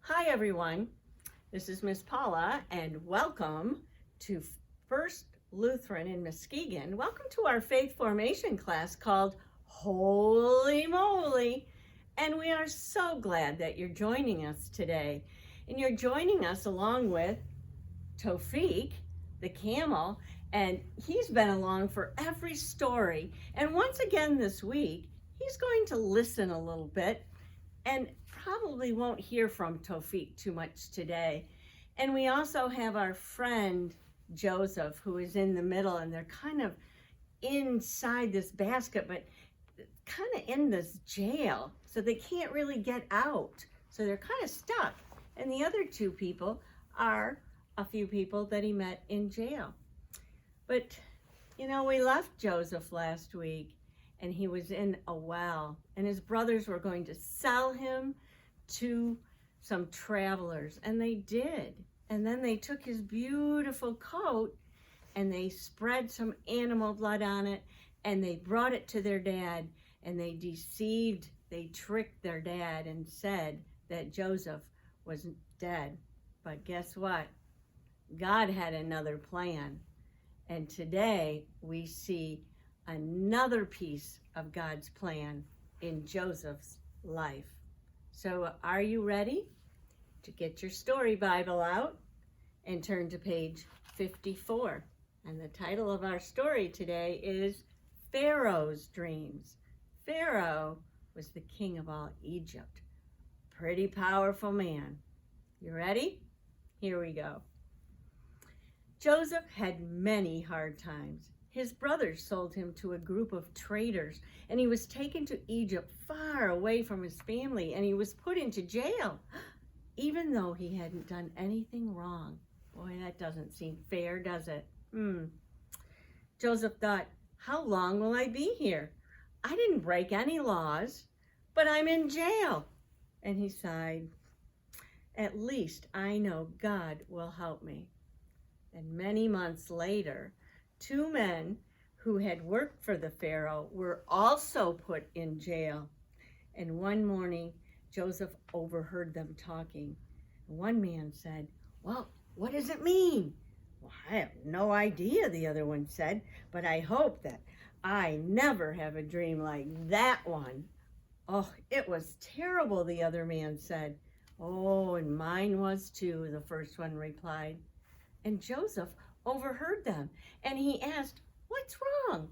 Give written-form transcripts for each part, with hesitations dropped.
Hi everyone, this is Miss Paula and welcome to First Lutheran in Muskegon. Welcome to our faith formation class called Holy Moly, and we are so glad that you're joining us today. And you're joining us along with Tofik, the camel, and he's been along for every story. And once again this week, he's going to listen a little bit and probably won't hear from Tofik too much today. And we also have our friend Joseph, who is in the middle, and they're kind of inside this basket, but kind of in this jail, so they can't really get out. So they're kind of stuck. And the other two people are a few people that he met in jail. But, you know, we left Joseph last week, and he was in a well, and his brothers were going to sell him to some travelers, and they did. And then they took his beautiful coat and they spread some animal blood on it, and they brought it to their dad, and they tricked their dad and said that Joseph was dead. But guess what? God had another plan. And today we see another piece of God's plan in Joseph's life. So are you ready to get your story Bible out and turn to page 54? And the title of our story today is Pharaoh's Dreams. Pharaoh was the king of all Egypt. Pretty powerful man. You ready? Here we go. Joseph had many hard times. His brothers sold him to a group of traders, and he was taken to Egypt, far away from his family, and he was put into jail, even though he hadn't done anything wrong. Boy, that doesn't seem fair, does it? Joseph thought, how long will I be here? I didn't break any laws, but I'm in jail. And he sighed, at least I know God will help me. And many months later, two men who had worked for the Pharaoh were also put in jail. And one morning, Joseph overheard them talking. One man said, well, what does it mean? Well, I have no idea, the other one said, but I hope that I never have a dream like that one. Oh, it was terrible, the other man said. Oh, and mine was too, the first one replied. And Joseph overheard them, and he asked, what's wrong?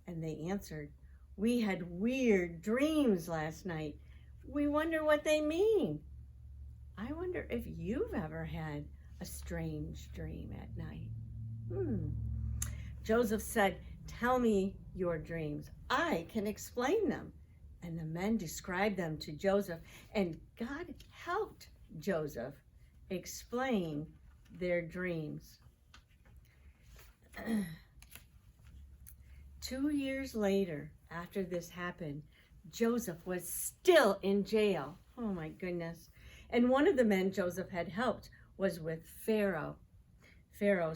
And they answered, we had weird dreams last night. We wonder what they mean. I wonder if you've ever had a strange dream at night. Joseph said, tell me your dreams. I can explain them. And the men described them to Joseph, and God helped Joseph explain their dreams. 2 years later, after this happened, Joseph was still in jail. Oh my goodness. And one of the men Joseph had helped was with Pharaoh. Pharaoh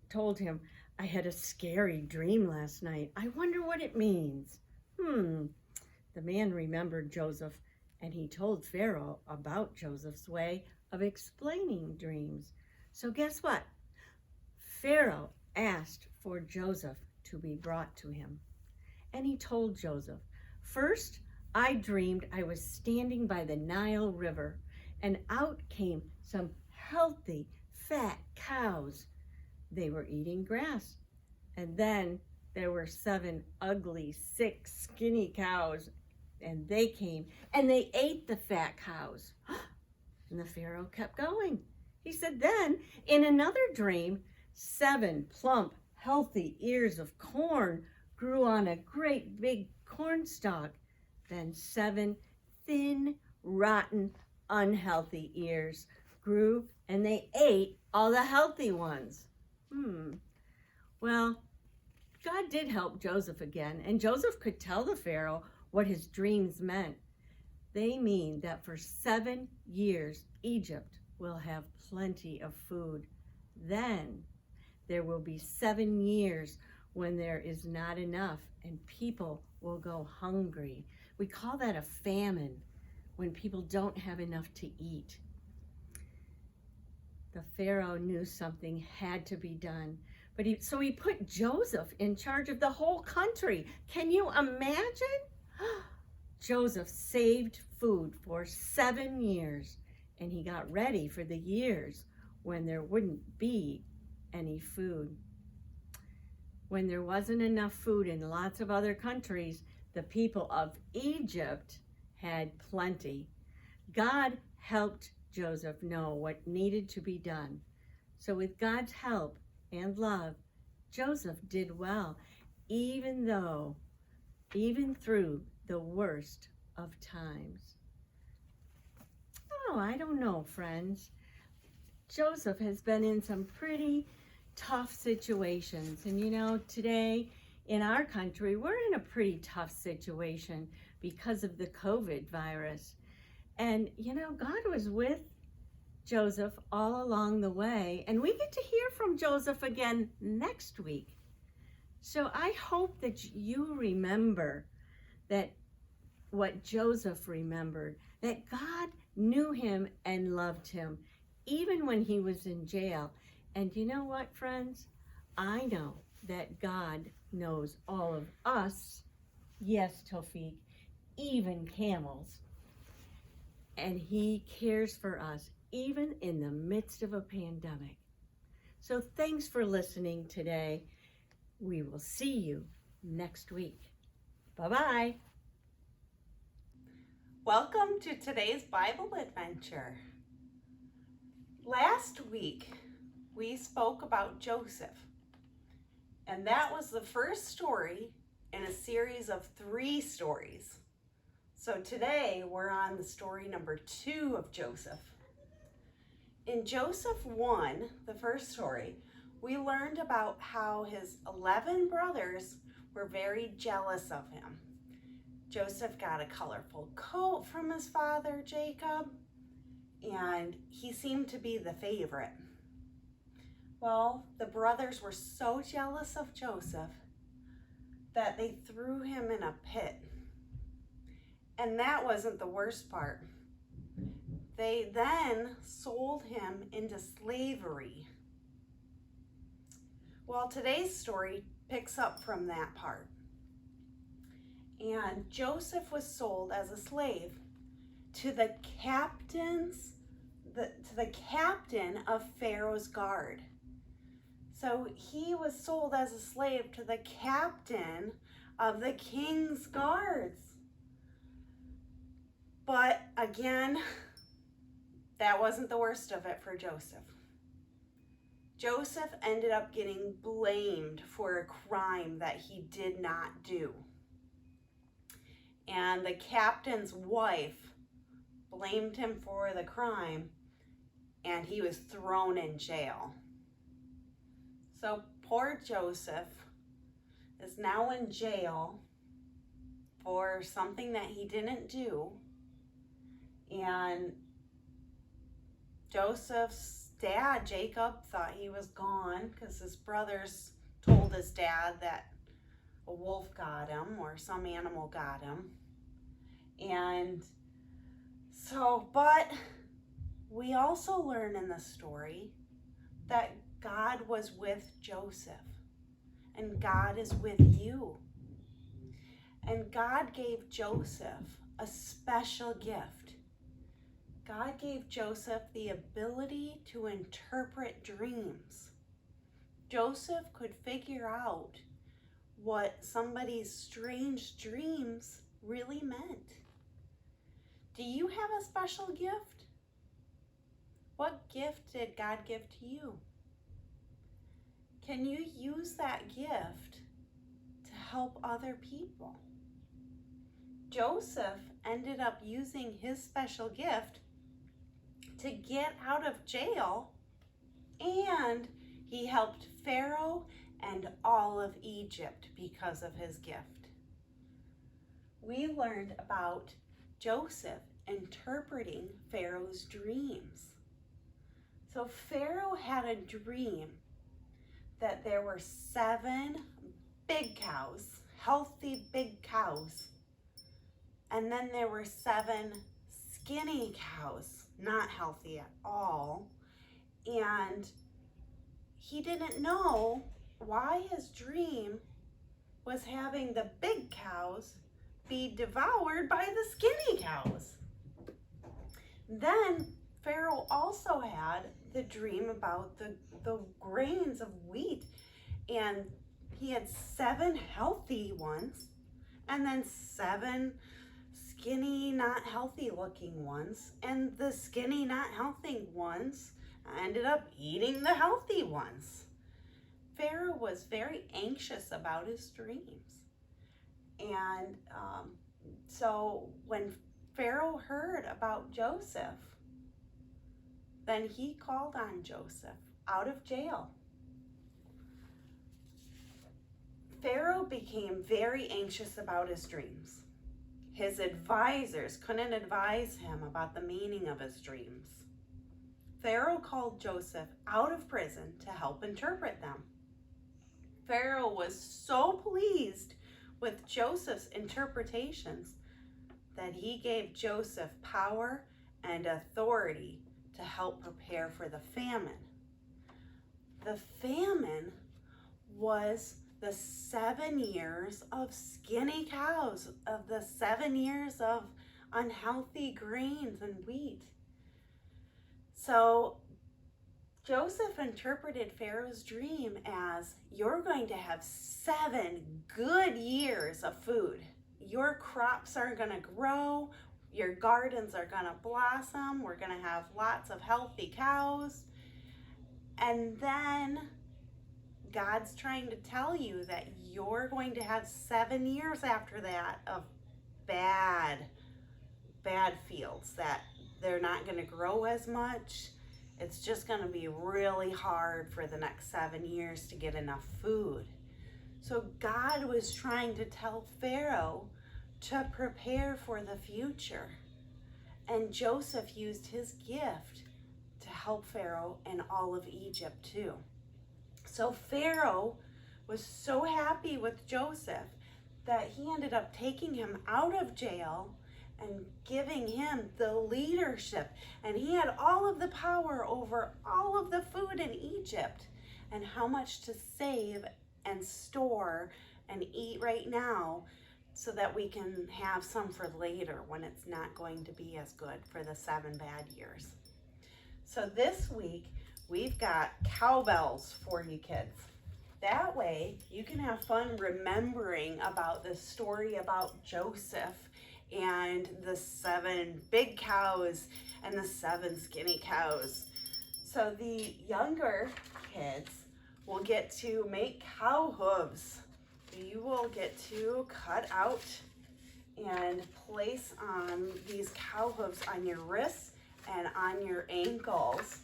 told him, I had a scary dream last night. I wonder what it means. The man remembered Joseph, and he told Pharaoh about Joseph's way of explaining dreams. So guess what? Pharaoh asked for Joseph to be brought to him. And he told Joseph, first, I dreamed I was standing by the Nile River, and out came some healthy, fat cows. They were eating grass. And then there were 7 ugly, sick, skinny cows, and they came, and they ate the fat cows. And the Pharaoh kept going. He said, then, in another dream, 7 plump, healthy ears of corn grew on a great big cornstalk. Then 7 thin, rotten, unhealthy ears grew, and they ate all the healthy ones. Well, God did help Joseph again, and Joseph could tell the Pharaoh what his dreams meant. They mean that for 7 years, Egypt will have plenty of food. Then there will be 7 years when there is not enough and people will go hungry. We call that a famine, when people don't have enough to eat. the Pharaoh knew something had to be done. But so he put Joseph in charge of the whole country. Can you imagine? Joseph saved food for 7 years, and he got ready for the years when there wouldn't be any food. When there wasn't enough food in lots of other countries, the people of Egypt had plenty. God helped Joseph know what needed to be done. So with God's help and love, Joseph did well, even through the worst of times. Oh, I don't know, friends. Joseph has been in some pretty tough situations. And you know, today in our country, we're in a pretty tough situation because of the COVID virus. And you know, God was with Joseph all along the way. And we get to hear from Joseph again next week. So I hope that you remember that what Joseph remembered, that God knew him and loved him, even when he was in jail. And you know what, friends? I know that God knows all of us. Yes, Tofik, even camels. And he cares for us, even in the midst of a pandemic. So thanks for listening today. We will see you next week. Bye-bye. Welcome to today's Bible adventure. Last week, we spoke about Joseph, and that was the first story in a series of 3 stories. So today, we're on the story number 2 of Joseph. In Joseph 1, the first story, we learned about how his 11 brothers were very jealous of him. Joseph got a colorful coat from his father, Jacob, and he seemed to be the favorite. Well, the brothers were so jealous of Joseph that they threw him in a pit. And that wasn't the worst part. They then sold him into slavery. Well, today's story picks up from that part. And Joseph was sold as a slave to the captain of Pharaoh's guard. So he was sold as a slave to the captain of the king's guards. But again, that wasn't the worst of it for Joseph. Joseph ended up getting blamed for a crime that he did not do. And the captain's wife blamed him for the crime, and he was thrown in jail. So poor Joseph is now in jail for something that he didn't do. And Joseph's dad, Jacob, thought he was gone because his brothers told his dad that a wolf got him or some animal got him. And so, but we also learn in the story that God was with Joseph, and God is with you. And God gave Joseph a special gift. God gave Joseph the ability to interpret dreams. Joseph could figure out what somebody's strange dreams really meant. Do you have a special gift? What gift did God give to you? Can you use that gift to help other people? Joseph ended up using his special gift to get out of jail, and he helped Pharaoh and all of Egypt because of his gift. We learned about Joseph interpreting Pharaoh's dreams. So Pharaoh had a dream that there were 7 big cows, healthy big cows, and then there were 7 skinny cows, not healthy at all, And he didn't know why his dream was having the big cows be devoured by the skinny cows. Then Pharaoh also had the dream about the grains of wheat, and he had 7 healthy ones and then 7 skinny, not healthy looking ones, and the skinny, not healthy ones ended up eating the healthy ones. Pharaoh was very anxious about his dreams. And so when Pharaoh heard about Joseph, then he called on Joseph out of jail. Pharaoh became very anxious about his dreams. His advisors couldn't advise him about the meaning of his dreams. Pharaoh called Joseph out of prison to help interpret them. Pharaoh was so pleased with Joseph's interpretations that he gave Joseph power and authority to help prepare for the famine. The famine was the 7 years of skinny cows, of the 7 years of unhealthy grains and wheat. So Joseph interpreted Pharaoh's dream as, you're going to have 7 good years of food. Your crops are going to grow. Your gardens are going to blossom. We're going to have lots of healthy cows. And then God's trying to tell you that you're going to have 7 years after that of bad fields, that they're not going to grow as much. It's just going to be really hard for the next 7 years to get enough food. So God was trying to tell Pharaoh to prepare for the future. And Joseph used his gift to help Pharaoh and all of Egypt too. So Pharaoh was so happy with Joseph that he ended up taking him out of jail and giving him the leadership. And he had all of the power over all of the food in Egypt and how much to save and store and eat right now so that we can have some for later when it's not going to be as good for the 7 bad years. So this week, we've got cowbells for you kids. That way, you can have fun remembering about the story about Joseph and the 7 big cows and the 7 skinny cows. So the younger kids will get to make cow hooves. You will get to cut out and place on these cow hooves on your wrists and on your ankles,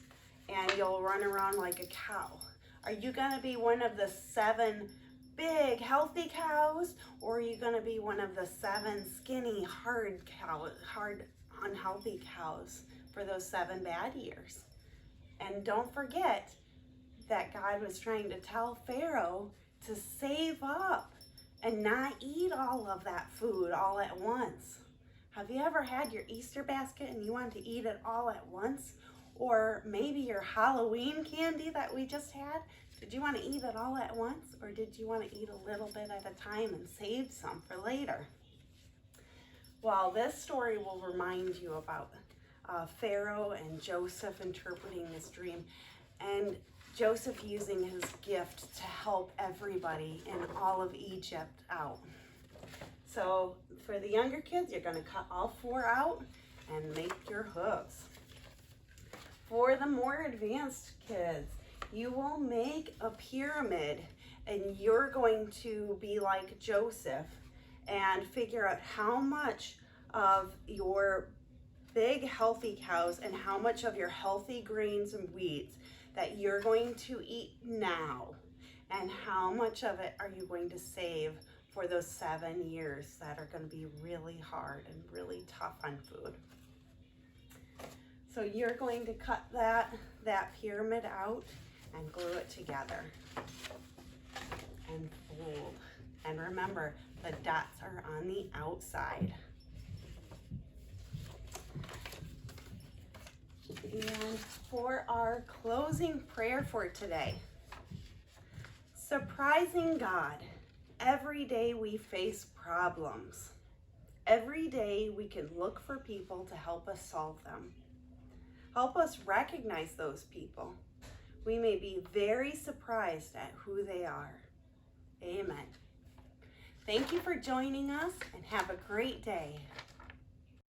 and you'll run around like a cow. Are you gonna be one of the 7 big healthy cows, or are you gonna be one of the 7 skinny hard unhealthy cows for those 7 bad years? And don't forget that God was trying to tell Pharaoh to save up and not eat all of that food all at once. Have you ever had your Easter basket and you want to eat it all at once? Or maybe your Halloween candy that we just had? Did you want to eat it all at once, or did you want to eat a little bit at a time and save some for later? Well, this story will remind you about Pharaoh and Joseph interpreting this dream, and Joseph using his gift to help everybody in all of Egypt out. So for the younger kids, you're going to cut all 4 out and make your hooves. For the more advanced kids, you will make a pyramid, and you're going to be like Joseph and figure out how much of your big healthy cows and how much of your healthy grains and wheats that you're going to eat now, and how much of it are you going to save for those 7 years that are going to be really hard and really tough on food. So you're going to cut that pyramid out and glue it together and fold. And remember, the dots are on the outside. And for our closing prayer for today, surprising God. Every day we face problems. Every day we can look for people to help us solve them. Help us recognize those people. We may be very surprised at who they are. Amen. Thank you for joining us and have a great day.